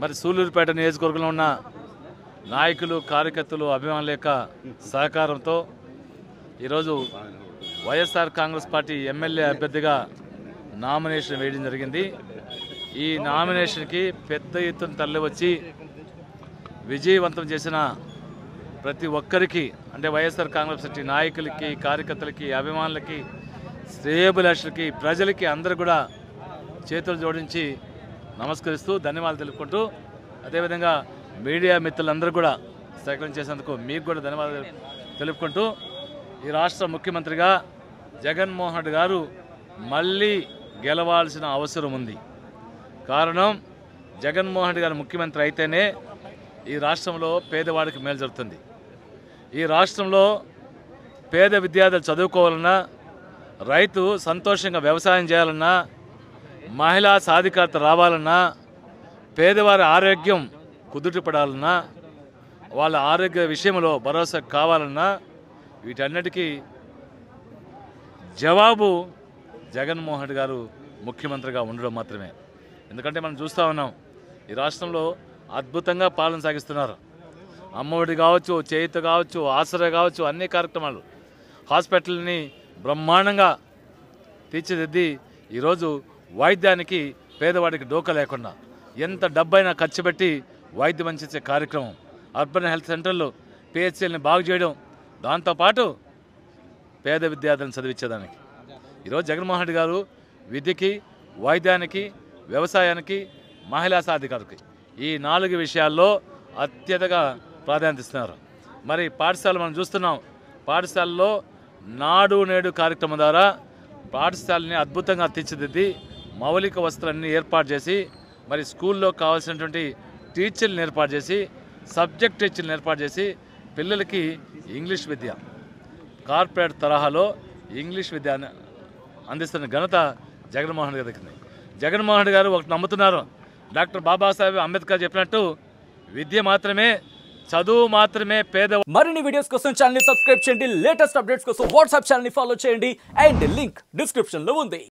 మరి సూలూరుపేట నియోజకవర్గంలో ఉన్న నాయకులు కార్యకర్తలు అభిమానుల యొక్క సహకారంతో ఈరోజు వైఎస్ఆర్ కాంగ్రెస్ పార్టీ ఎమ్మెల్యే అభ్యర్థిగా నామినేషన్ వేయడం జరిగింది. ఈ నామినేషన్కి పెద్ద ఎత్తున తరలివచ్చి విజయవంతం చేసిన ప్రతి ఒక్కరికి, అంటే వైఎస్ఆర్ కాంగ్రెస్ పార్టీ నాయకులకి, కార్యకర్తలకి, అభిమానులకి, శ్రేయోభిలాషులకి, ప్రజలకి అందరూ కూడా చేతులు జోడించి నమస్కరిస్తూ ధన్యవాదాలు తెలుపుకుంటూ, అదేవిధంగా మీడియా మిత్రులందరూ కూడా సేకరించేసేందుకు మీకు కూడా ధన్యవాదాలు తెలుపుకుంటూ, ఈ రాష్ట్ర ముఖ్యమంత్రిగా జగన్మోహన్ రెడ్డి గారు మళ్ళీ గెలవాల్సిన అవసరం ఉంది. కారణం, జగన్మోహన్ రెడ్డి గారు ముఖ్యమంత్రి అయితేనే ఈ రాష్ట్రంలో పేదవాడికి మేలు జరుగుతుంది. ఈ రాష్ట్రంలో పేద విద్యార్థులు చదువుకోవాలన్నా, రైతు సంతోషంగా వ్యవసాయం చేయాలన్నా, మహిళా సాధికారత రావాలన్నా, పేదవారి ఆరోగ్యం కుదుటపడాలన్నా, వాళ్ళ ఆరోగ్య విషయంలో భరోసా కావాలన్నా, వీటన్నిటికీ జవాబు జగన్మోహన్ రెడ్డి గారు ముఖ్యమంత్రిగా ఉండడం మాత్రమే. ఎందుకంటే మనం చూస్తూ ఉన్నాం, ఈ రాష్ట్రంలో అద్భుతంగా పాలన సాగిస్తున్నారు. అమ్మఒడి కావచ్చు, చేయూత కావచ్చు, ఆసరా కావచ్చు, అన్ని కార్యక్రమాలు, హాస్పిటల్ని బ్రహ్మాండంగా తీర్చిదిద్ది ఈరోజు వైద్యానికి పేదవాడికి డోకా లేకుండా ఎంత డబ్బైనా ఖర్చు పెట్టి వైద్యం అందించే కార్యక్రమం, అర్బన్ హెల్త్ సెంటర్లు, పిహెచ్సిల్ని బాగు చేయడం, దాంతోపాటు పేద విద్యార్థులను చదివించేదానికి ఈరోజు జగన్మోహన్ రెడ్డి గారు విద్యకి, వైద్యానికి, వ్యవసాయానికి, మహిళా సాధికారతకి ఈ 4 విషయాల్లో అత్యధిక ప్రాధాన్యత ఇస్తున్నారు. మరి పాఠశాల మనం చూస్తున్నాం, పాఠశాలలో నాడు నేడు కార్యక్రమం ద్వారా పాఠశాలని అద్భుతంగా తీర్చిదిద్ది మౌలిక వసతులన్నీ ఏర్పాటు చేసి, మరి స్కూల్లో కావాల్సినటువంటి టీచర్లను ఏర్పాటు చేసి, సబ్జెక్ట్ టీచర్లను ఏర్పాటు చేసి, పిల్లలకి ఇంగ్లీష్ విద్య కార్పొరేట్ తరహాలో ఇంగ్లీష్ విద్య అందిస్తున్న ఘనత జగన్మోహన్ రెడ్డి గారికి. జగన్మోహన్ రెడ్డి గారు ఒకటి నమ్ముతున్నారు, డాక్టర్ బాబాసాహెబ్ అంబేద్కర్ చెప్పినట్టు విద్య మాత్రమే, చదువు మాత్రమే పేద. మరిన్ని వీడియోస్ కోసం ఛానల్ ని సబ్స్క్రైబ్ చేయండి, లేటెస్ట్ అప్డేట్స్ కోసం వాట్సాప్ ఛానల్ ని ఫాలో చేయండి, అండ్ లింక్ డిస్క్రిప్షన్ లో ఉంది.